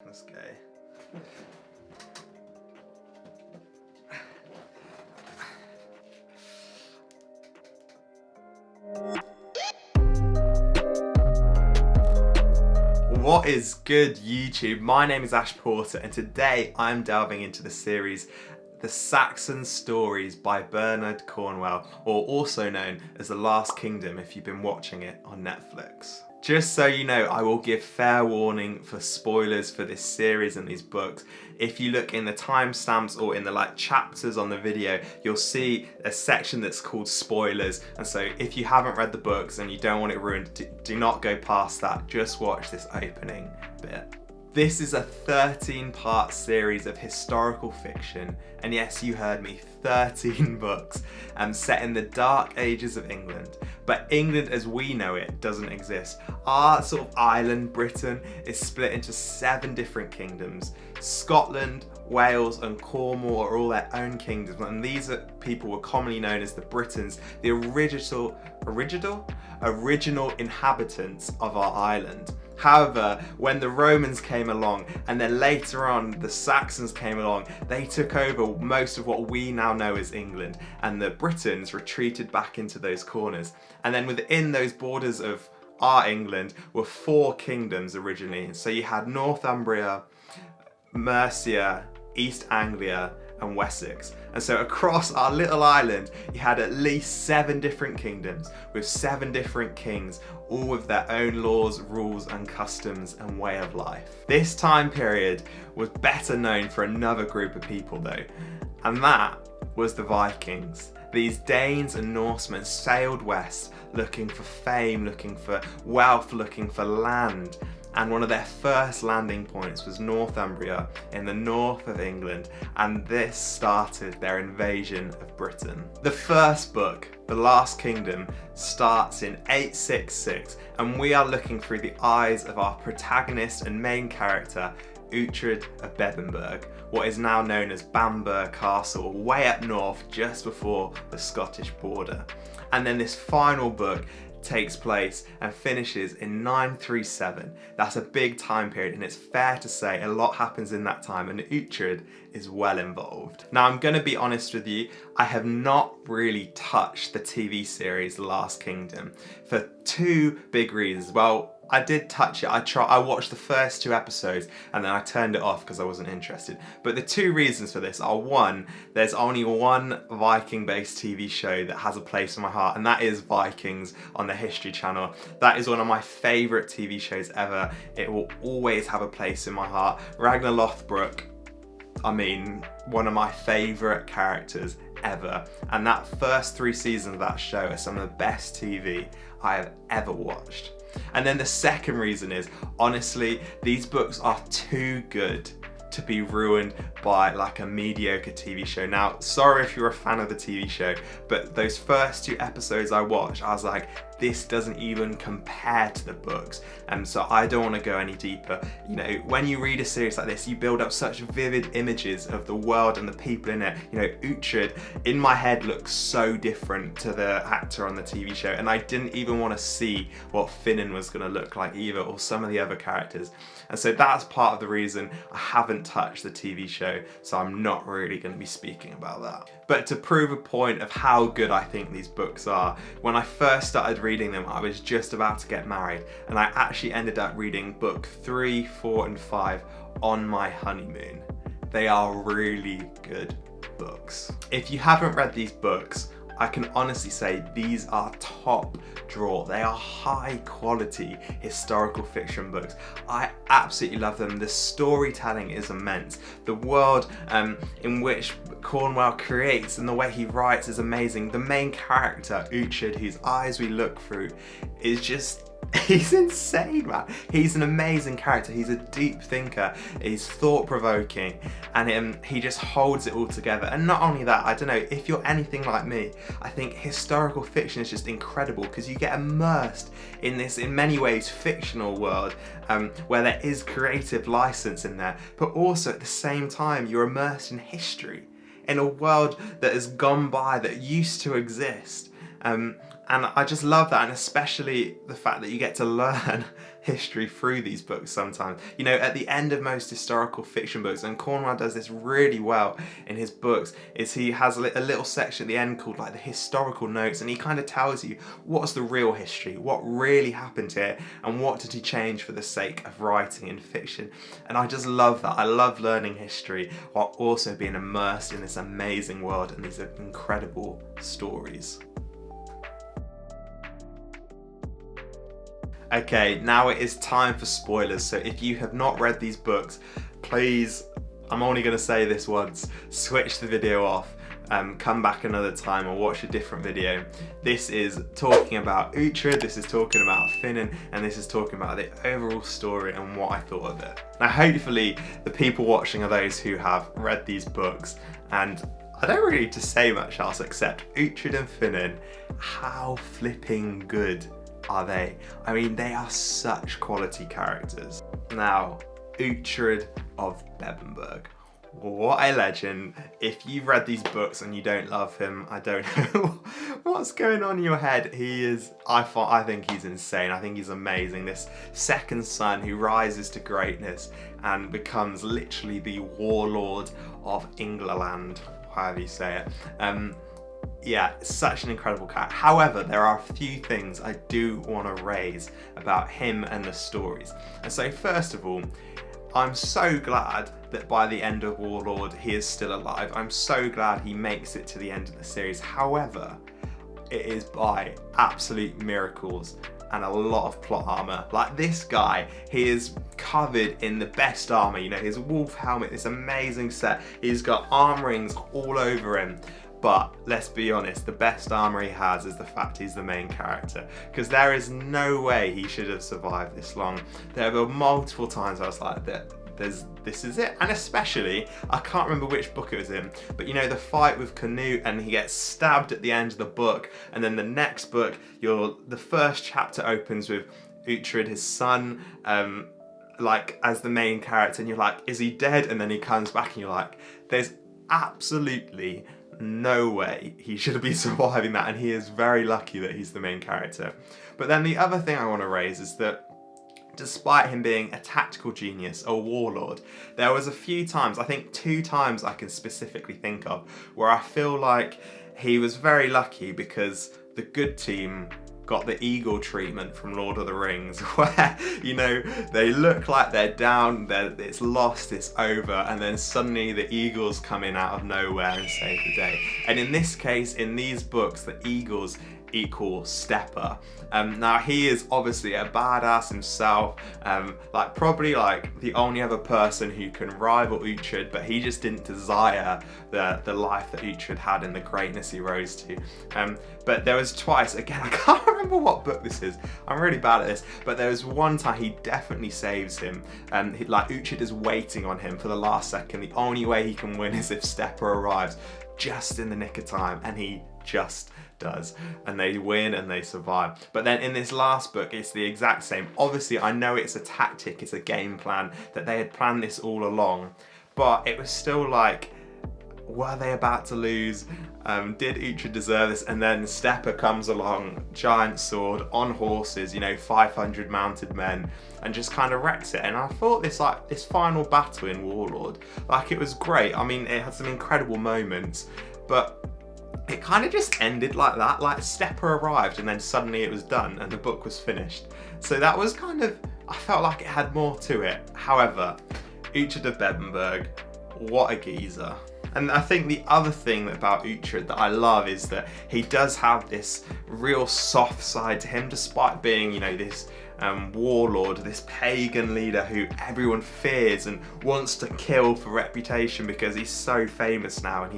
Let's go. What is good, YouTube? My name is Ash Porter, and today I'm delving into the series The Saxon Stories by Bernard Cornwell, or also known as The Last Kingdom if you've been watching it on Netflix. Just so you know, I will give fair warning for spoilers for this series and these books. If you look in the timestamps or in the chapters on the video, you'll see a section that's called spoilers. And so if you haven't read the books and you don't want it ruined, do not go past that. Just watch this opening bit. This is a 13-part series of historical fiction, and yes, you heard me, 13 books, set in the dark ages of England. But England as we know it doesn't exist. Our sort of island, Britain, is split into 7 different kingdoms. Scotland, Wales and Cornwall are all their own kingdoms, and these people were commonly known as the Britons, the original inhabitants of our island. However, when the Romans came along and then later on the Saxons came along, they took over most of what we now know as England, and the Britons retreated back into those corners. And then within those borders of our England were 4 kingdoms originally. So you had Northumbria, Mercia, East Anglia and Wessex. And so across our little island you had at least 7 different kingdoms with 7 different kings, all with their own laws, rules and customs and way of life. This time period was better known for another group of people though, and that was the Vikings. These Danes and Norsemen sailed west looking for fame, looking for wealth, looking for land. And one of their first landing points was Northumbria in the north of England, and this started their invasion of Britain. The first book, The Last Kingdom, starts in 866, and we are looking through the eyes of our protagonist and main character, āræd of Bebbanburg, what is now known as Bamburgh Castle, way up north just before the Scottish border. And then this final book takes place and finishes in 937. That's a big time period, and it's fair to say a lot happens in that time, and āræd is well involved. Now I'm going to be honest with you, I have not really touched the TV series The Last Kingdom for 2 big reasons. Well, I did touch it. I watched the first 2 episodes and then I turned it off because I wasn't interested. But the 2 reasons for this are, 1, there's only one Viking-based TV show that has a place in my heart, and that is Vikings on the History Channel. That is one of my favourite TV shows ever. It will always have a place in my heart. Ragnar Lothbrok, I mean, one of my favourite characters ever. And that first 3 seasons of that show are some of the best TV I have ever watched. And then the second reason is, honestly, these books are too good to be ruined by a mediocre TV show. Now, sorry if you're a fan of the TV show, but those first 2 episodes I watched, I was like, this doesn't even compare to the books, and so I don't want to go any deeper. You know, when you read a series like this, you build up such vivid images of the world and the people in it. You know, āræd in my head looks so different to the actor on the TV show, and I didn't even want to see what Finan was going to look like either, or some of the other characters. And so that's part of the reason I haven't touched the TV show, so I'm not really going to be speaking about that. But to prove a point of how good I think these books are, when I first started reading them, I was just about to get married, and I actually ended up reading book 3, 4 and 5 on my honeymoon. They are really good books. If you haven't read these books, I can honestly say these are top drawer. They are high quality historical fiction books. I absolutely love them. The storytelling is immense. The world in which Cornwell creates and the way he writes is amazing. The main character, āræd, whose eyes we look through, is just, he's insane, man. He's an amazing character. He's a deep thinker. He's thought-provoking, and he just holds it all together. And not only that, I don't know, if you're anything like me, I think historical fiction is just incredible because you get immersed in this, in many ways, fictional world where there is creative license in there, but also at the same time, you're immersed in history, in a world that has gone by, that used to exist. And I just love that, and especially the fact that you get to learn history through these books sometimes. You know, at the end of most historical fiction books, and Cornwell does this really well in his books, is he has a little section at the end called like the historical notes, and he kind of tells you what's the real history, what really happened here, and what did he change for the sake of writing in fiction. And I just love that. I love learning history while also being immersed in this amazing world and these incredible stories. Okay, now it is time for spoilers, so if you have not read these books, please, I'm only going to say this once, switch the video off, come back another time or watch a different video. This is talking about āræd, this is talking about Finan, and this is talking about the overall story and what I thought of it. Now hopefully the people watching are those who have read these books, and I don't really need to say much else except āræd and Finan, how flipping good are they? I mean, they are such quality characters. Now, āræd of Bebbanburg. What a legend. If you've read these books and you don't love him, I don't know what's going on in your head. He is, I think he's insane. I think he's amazing. This second son who rises to greatness and becomes literally the warlord of England, however you say it. Yeah, such an incredible character. However, there are a few things I do want to raise about him and the stories. And so first of all, I'm so glad that by the end of Warlord he is still alive. I'm so glad he makes it to the end of the series. However, it is by absolute miracles and a lot of plot armor. Like this guy, he is covered in the best armor. You know, his wolf helmet, this amazing set. He's got arm rings all over him. But let's be honest, the best armor he has is the fact he's the main character, because there is no way he should have survived this long. There were multiple times I was like, this is it. And especially, I can't remember which book it was in, but you know, the fight with Canute and he gets stabbed at the end of the book, and then the next book, the first chapter opens with āræd, his son, like as the main character, and you're like, is he dead? And then he comes back and you're like, there's absolutely no way he should be surviving that, and he is very lucky that he's the main character. But then the other thing I want to raise is that despite him being a tactical genius, a warlord, there was a few times, I think 2 times I can specifically think of, where I feel like he was very lucky because the good team got the eagle treatment from Lord of the Rings, where, you know, they look like they're down, it's lost, it's over, and then suddenly the eagles come in out of nowhere and save the day. And in this case, in these books, the eagles equal Stepper. Now he is obviously a badass himself, like probably like the only other person who can rival āræd, but he just didn't desire the life that āræd had and the greatness he rose to. But there was twice, again, I can't remember what book this is, I'm really bad at this, but there was one time he definitely saves him, like āræd is waiting on him for the last second. The only way he can win is if Stepper arrives just in the nick of time, and he just does, and they win and they survive. But then in this last book it's the exact same. Obviously I know it's a tactic, it's a game plan, that they had planned this all along, but it was still like, were they about to lose? Did āræd deserve this? And then Stepper comes along, giant sword, on horses, you know, 500 mounted men, and just kind of wrecks it. And I thought this final battle in Warlord, like, it was great. I mean, it had some incredible moments, but it kind of just ended like that. Like, Stepper arrived and then suddenly it was done and the book was finished. So that was kind of, I felt like it had more to it. However, āræd of Bebbanburg, what a geezer. And I think the other thing about āræd that I love is that he does have this real soft side to him, despite being, you know, this warlord, this pagan leader who everyone fears and wants to kill for reputation because he's so famous now and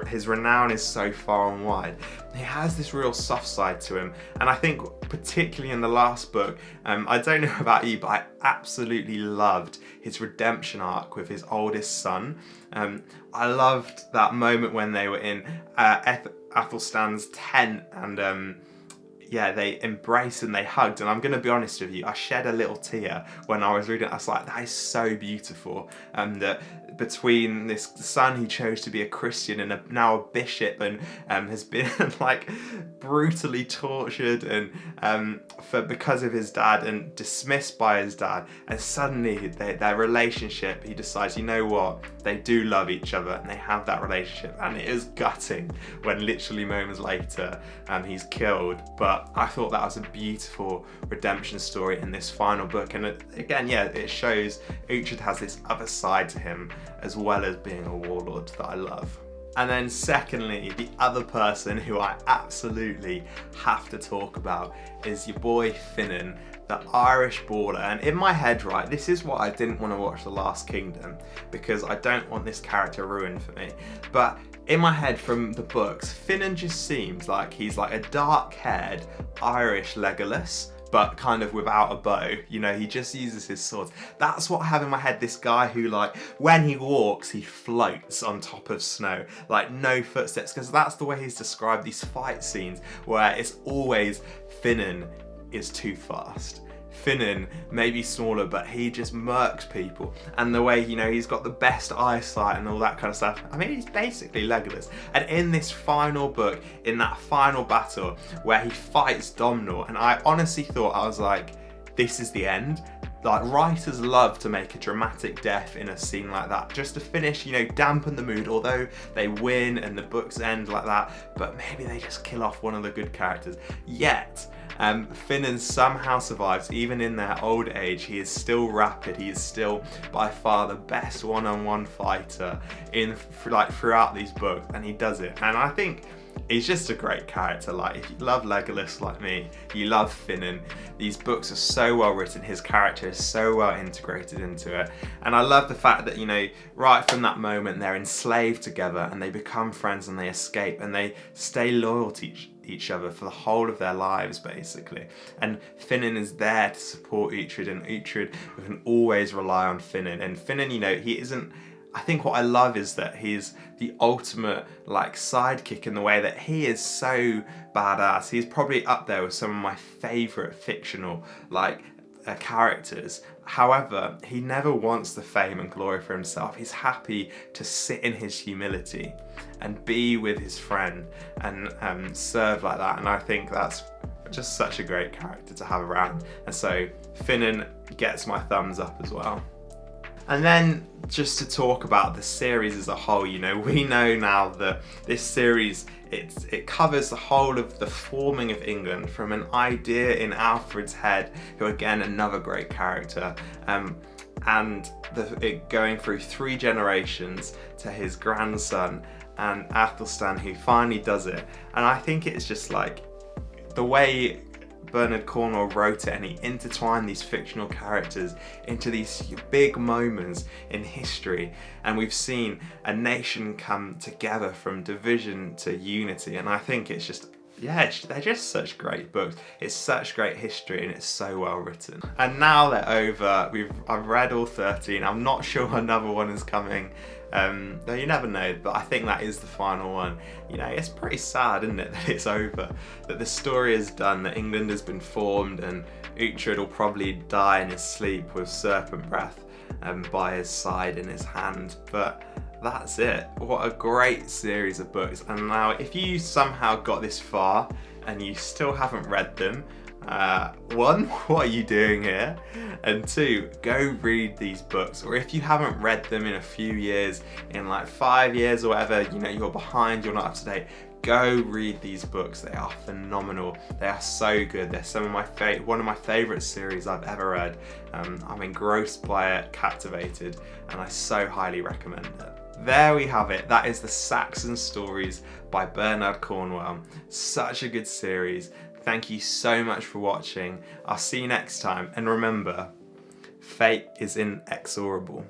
his renown is so far and wide. He has this real soft side to him, and I think particularly in the last book, I don't know about you, but I absolutely loved his redemption arc with his oldest son. I loved that moment when they were in Athelstan's tent, and they embraced and they hugged. And I'm going to be honest with you, I shed a little tear when I was reading it. I was like, that is so beautiful. That between this son who chose to be a Christian and now a bishop, and has been like brutally tortured and because of his dad and dismissed by his dad, and suddenly their relationship, he decides, you know what, they do love each other and they have that relationship, and it is gutting when literally moments later he's killed. But I thought that was a beautiful redemption story in this final book, and again, it shows Āræd has this other side to him as well as being a warlord that I love. And then secondly, the other person who I absolutely have to talk about is your boy Finan, the Irish baller. And in my head, right, this is why I didn't want to watch The Last Kingdom, because I don't want this character ruined for me. But in my head from the books, Finan just seems like he's like a dark-haired Irish Legolas, but kind of without a bow. You know, he just uses his swords. That's what I have in my head, this guy who, like, when he walks, he floats on top of snow, like no footsteps, because that's the way he's described these fight scenes, where it's always Finan is too fast. Finan may be smaller, but he just murks people. And the way, you know, he's got the best eyesight and all that kind of stuff. I mean, he's basically Legolas. And in this final book, in that final battle where he fights Domhnall, and I honestly thought, I was like, this is the end. Like, writers love to make a dramatic death in a scene like that, just to finish, you know, dampen the mood, although they win and the books end like that, but maybe they just kill off one of the good characters. Yet, Finan somehow survives, even in their old age. He is still rapid, he is still by far the best one-on-one fighter throughout these books, and he does it. And I think he's just a great character. Like, if you love Legolas like me, you love Finan. These books are so well written, his character is so well integrated into it. And I love the fact that, you know, right from that moment they're enslaved together and they become friends and they escape and they stay loyal to each other for the whole of their lives, basically. And Finan is there to support Āræd, and Āræd can always rely on Finan. And Finan, you know, he isn't, I think what I love is that he's the ultimate, like, sidekick in the way that he is so badass. He's probably up there with some of my favourite fictional, like, characters. However, he never wants the fame and glory for himself. He's happy to sit in his humility and be with his friend and serve like that. And I think that's just such a great character to have around. And so Finan gets my thumbs up as well. And then just to talk about the series as a whole, you know, we know now that this series, it covers the whole of the forming of England from an idea in Alfred's head, who again, another great character, and it going through 3 generations to his grandson and Athelstan, who finally does it. And I think it's just like the way Bernard Cornwell wrote it, and he intertwined these fictional characters into these big moments in history, and we've seen a nation come together from division to unity. And I think it's just, they're just such great books. It's such great history and it's so well written. And now they're over. I've read all 13. I'm not sure another one is coming. Though you never know, but I think that is the final one. You know, it's pretty sad, isn't it, that it's over, that the story is done, that England has been formed, and Āræd will probably die in his sleep with serpent breath by his side in his hand. But that's it. What a great series of books. And now, if you somehow got this far and you still haven't read them, 1, what are you doing here? And 2, go read these books. Or if you haven't read them in a few years, in like 5 years or whatever, you know, you're behind, you're not up to date, go read these books. They are phenomenal. They are so good. They're some of my one of my favourite series I've ever read. I'm engrossed by it, captivated, and I so highly recommend it. There we have it. That is the Saxon Stories by Bernard Cornwell. Such a good series. Thank you so much for watching. I'll see you next time. And remember, fate is inexorable.